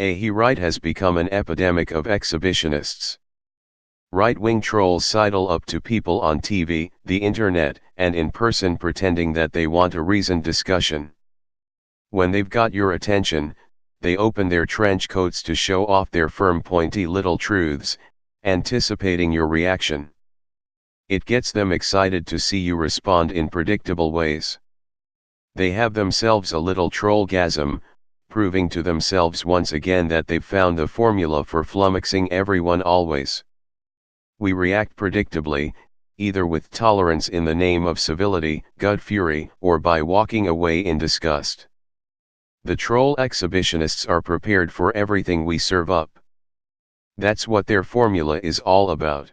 Right has become an epidemic of exhibitionists. Right-wing trolls sidle up to people on TV, the internet, and in person pretending that they want a reasoned discussion. When they've got your attention, they open their trench coats to show off their firm pointy little truths, anticipating your reaction. It gets them excited to see you respond in predictable ways. They have themselves a little trollgasm, proving to themselves once again that they've found the formula for flummoxing everyone always. We react predictably, either with tolerance in the name of civility, gut fury, or by walking away in disgust. The troll exhibitionists are prepared for everything we serve up. That's what their formula is all about.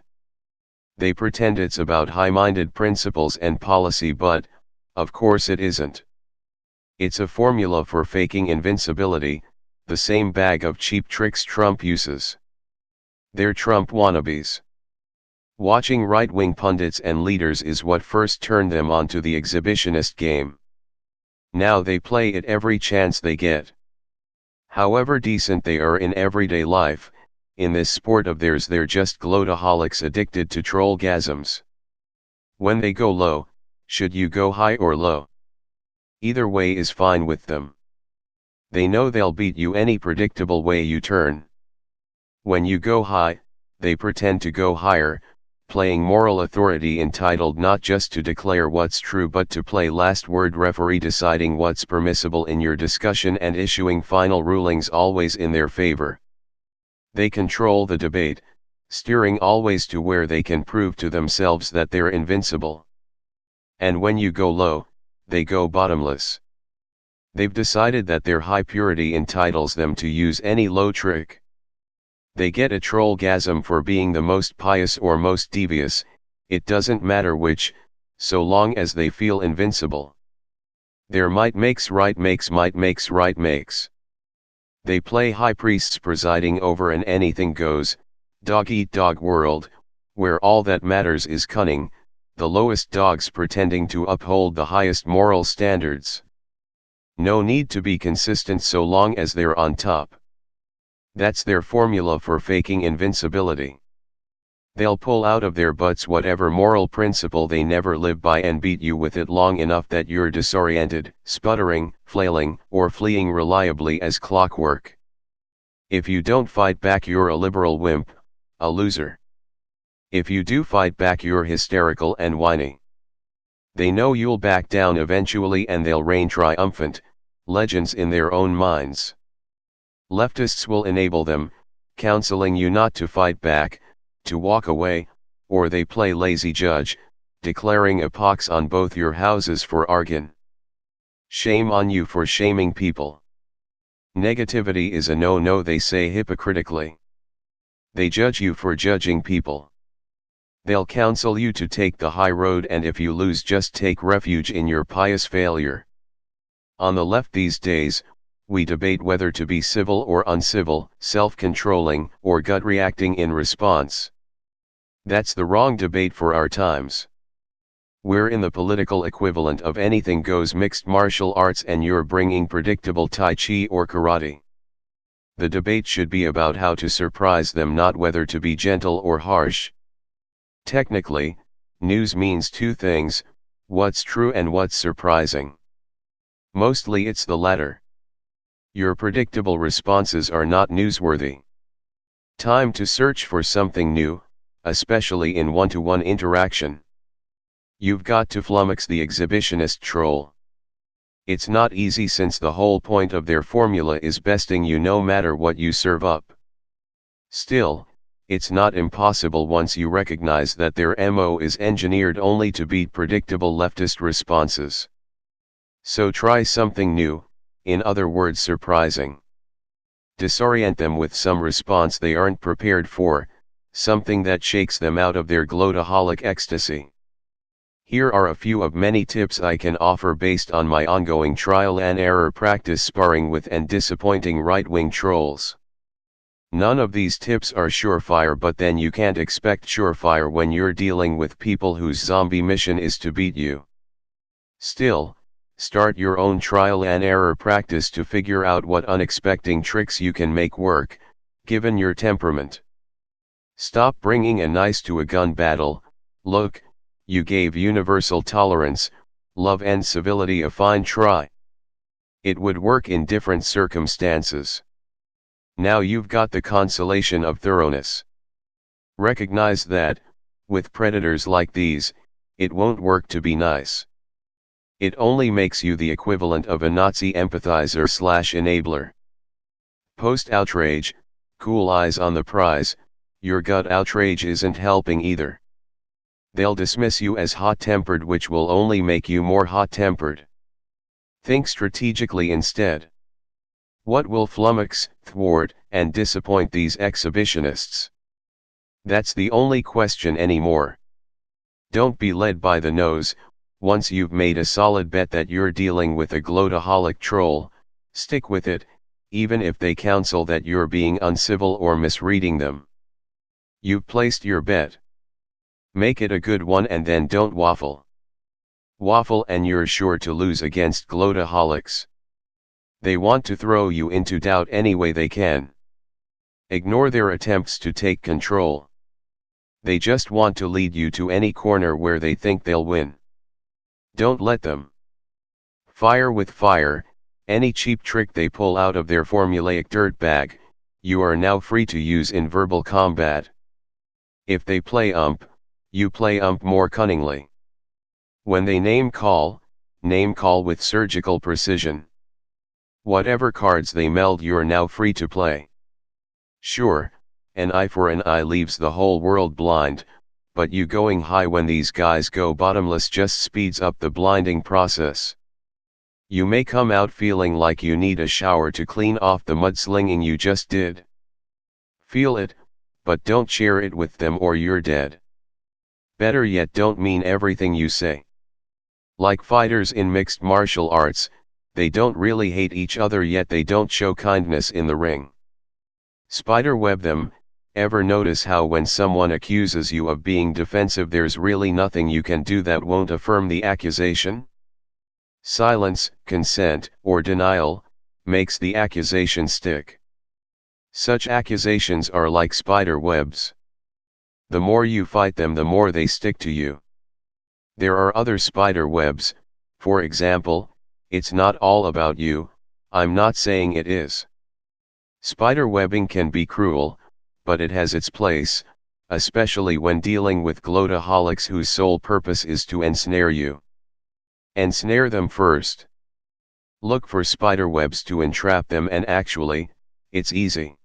They pretend it's about high-minded principles and policy, but, of course it isn't. It's a formula for faking invincibility, the same bag of cheap tricks Trump uses. They're Trump wannabes. Watching right-wing pundits and leaders is what first turned them onto the exhibitionist game. Now they play it every chance they get. However decent they are in everyday life, in this sport of theirs they're just gloataholics addicted to trollgasms. When they go low, should you go high or low? Either way is fine with them. They know they'll beat you any predictable way you turn. When you go high, they pretend to go higher, playing moral authority entitled not just to declare what's true but to play last word referee, deciding what's permissible in your discussion and issuing final rulings always in their favor. They control the debate, steering always to where they can prove to themselves that they're invincible. And when you go low, they go bottomless. They've decided that their high purity entitles them to use any low trick. They get a trollgasm for being the most pious or most devious, it doesn't matter which, so long as they feel invincible. Their might makes right makes might makes right makes. They play high priests presiding over an anything goes, dog-eat-dog world, where all that matters is cunning, the lowest dogs pretending to uphold the highest moral standards. No need to be consistent so long as they're on top. That's their formula for faking invincibility. They'll pull out of their butts whatever moral principle they never live by and beat you with it long enough that you're disoriented, sputtering, flailing, or fleeing reliably as clockwork. If you don't fight back, you're a liberal wimp, a loser. If you do fight back, you're hysterical and whiny. They know you'll back down eventually and they'll reign triumphant, legends in their own minds. Leftists will enable them, counseling you not to fight back, to walk away, or they play lazy judge, declaring a pox on both your houses for argon. Shame on you for shaming people. Negativity is a no-no, they say hypocritically. They judge you for judging people. They'll counsel you to take the high road, and if you lose, just take refuge in your pious failure. On the left these days, we debate whether to be civil or uncivil, self-controlling or gut-reacting in response. That's the wrong debate for our times. We're in the political equivalent of anything goes mixed martial arts, and you're bringing predictable Tai Chi or karate. The debate should be about how to surprise them, not whether to be gentle or harsh. Technically, news means two things: what's true and what's surprising. Mostly it's the latter. Your predictable responses are not newsworthy. Time to search for something new, especially in one-to-one interaction. You've got to flummox the exhibitionist troll. It's not easy, since the whole point of their formula is besting you no matter what you serve up. Still, it's not impossible once you recognize that their MO is engineered only to beat predictable leftist responses. So try something new, in other words surprising. Disorient them with some response they aren't prepared for, something that shakes them out of their gloataholic ecstasy. Here are a few of many tips I can offer based on my ongoing trial and error practice sparring with and disappointing right-wing trolls. None of these tips are surefire, but then you can't expect surefire when you're dealing with people whose zombie mission is to beat you. Still, Start your own trial and error practice to figure out what unexpected tricks you can make work, given your temperament. Stop bringing a knife to a gun battle. Look, you gave universal tolerance, love and civility a fine try. It would work in different circumstances. Now you've got the consolation of thoroughness. Recognize that, with predators like these, it won't work to be nice. It only makes you the equivalent of a Nazi empathizer/enabler. Post outrage, cool eyes on the prize, your gut outrage isn't helping either. They'll dismiss you as hot-tempered, which will only make you more hot-tempered. Think strategically instead. What will flummox, thwart, and disappoint these exhibitionists? That's the only question anymore. Don't be led by the nose. Once you've made a solid bet that you're dealing with a gloataholic troll, stick with it, even if they counsel that you're being uncivil or misreading them. You've placed your bet. Make it a good one and then don't waffle. Waffle and you're sure to lose against gloataholics. They want to throw you into doubt any way they can. Ignore their attempts to take control. They just want to lead you to any corner where they think they'll win. Don't let them. Fire with fire, any cheap trick they pull out of their formulaic dirtbag, you are now free to use in verbal combat. If they play ump, you play ump more cunningly. When they name call with surgical precision. Whatever cards they meld, you're now free to play. Sure, an eye for an eye leaves the whole world blind, but you going high when these guys go bottomless just speeds up the blinding process. You may come out feeling like you need a shower to clean off the mudslinging you just did. Feel it, but don't share it with them or you're dead. Better yet, don't mean everything you say. Like fighters in mixed martial arts, they don't really hate each other yet they don't show kindness in the ring. Spiderweb them. Ever notice how when someone accuses you of being defensive there's really nothing you can do that won't affirm the accusation? Silence, consent, or denial, makes the accusation stick. Such accusations are like spider webs. The more you fight them, the more they stick to you. There are other spider webs, for example, it's not all about you, I'm not saying it is. Spider webbing can be cruel, but it has its place, especially when dealing with gloataholics whose sole purpose is to ensnare you. Ensnare them first. Look for spiderwebs to entrap them, and actually, it's easy.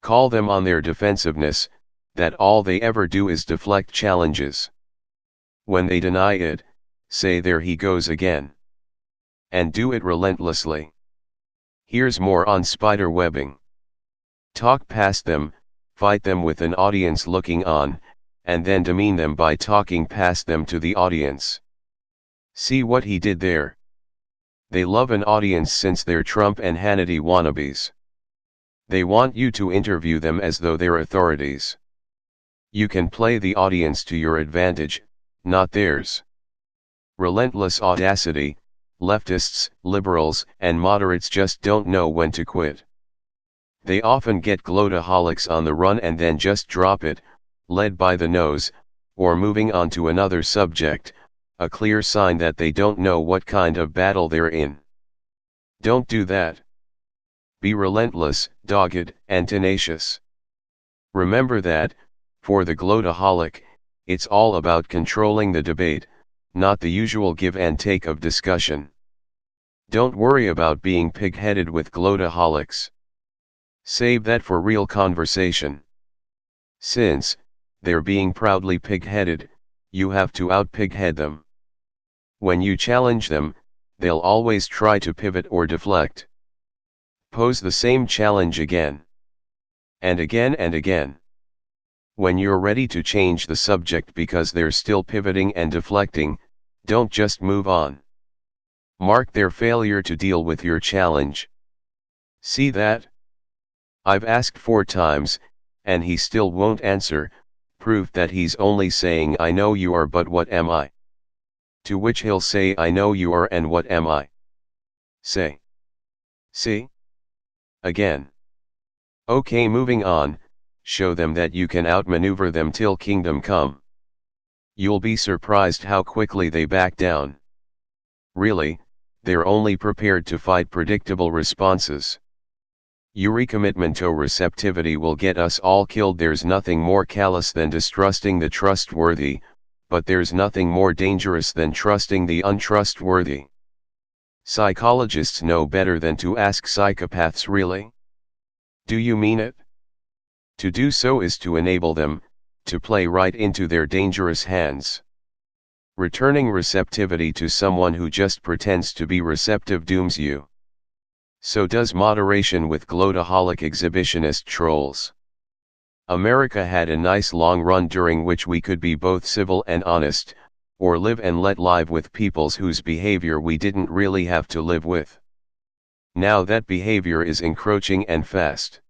Call them on their defensiveness, that all they ever do is deflect challenges. When they deny it, say there he goes again. And do it relentlessly. Here's more on spider webbing. Talk past them, fight them with an audience looking on, and then demean them by talking past them to the audience. See what he did there? They love an audience since they're Trump and Hannity wannabes. They want you to interview them as though they're authorities. You can play the audience to your advantage, not theirs. Relentless audacity. Leftists, liberals, and moderates just don't know when to quit. They often get gloataholics on the run and then just drop it, led by the nose, or moving on to another subject, a clear sign that they don't know what kind of battle they're in. Don't do that. Be relentless, dogged, and tenacious. Remember that, for the gloataholic, it's all about controlling the debate, not the usual give and take of discussion. Don't worry about being pig-headed with gloataholics. Save that for real conversation. Since they're being proudly pig-headed, you have to out-pig-head them. When you challenge them, they'll always try to pivot or deflect. Pose the same challenge again. And again and again. When you're ready to change the subject because they're still pivoting and deflecting, don't just move on. Mark their failure to deal with your challenge. See that? I've asked 4 times, and he still won't answer, proof that he's only saying I know you are, but what am I? To which he'll say, I know you are, and what am I? Say. See? Again. Okay, moving on, show them that you can outmaneuver them till kingdom come. You'll be surprised how quickly they back down. Really, they're only prepared to fight predictable responses. Eurecommitmento receptivity will get us all killed. There's nothing more callous than distrusting the trustworthy, but there's nothing more dangerous than trusting the untrustworthy. Psychologists know better than to ask psychopaths, really? Do you mean it? To do so is to enable them, to play right into their dangerous hands. Returning receptivity to someone who just pretends to be receptive dooms you. So does moderation with gloataholic exhibitionist trolls. America had a nice long run during which we could be both civil and honest, or live and let live with peoples whose behavior we didn't really have to live with. Now that behavior is encroaching and fast.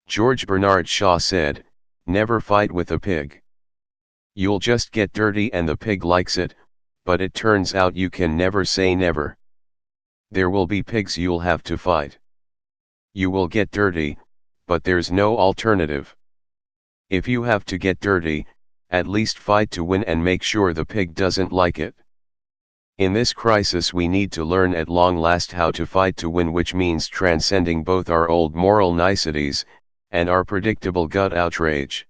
George Bernard Shaw said, "Never fight with a pig. You'll just get dirty and the pig likes it," but it turns out you can never say never. There will be pigs you'll have to fight. You will get dirty, but there's no alternative. If you have to get dirty, at least fight to win and make sure the pig doesn't like it. In this crisis we need to learn at long last how to fight to win, which means transcending both our old moral niceties, and our predictable gut outrage.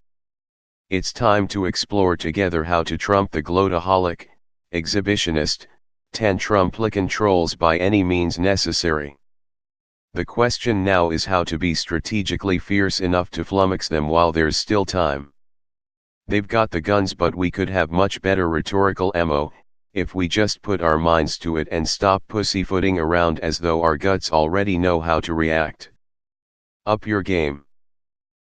It's time to explore together how to trump the gloataholic, exhibitionist, tantrum-plickin' trolls by any means necessary. The question now is how to be strategically fierce enough to flummox them while there's still time. They've got the guns, but we could have much better rhetorical ammo, if we just put our minds to it and stop pussyfooting around as though our guts already know how to react. Up your game.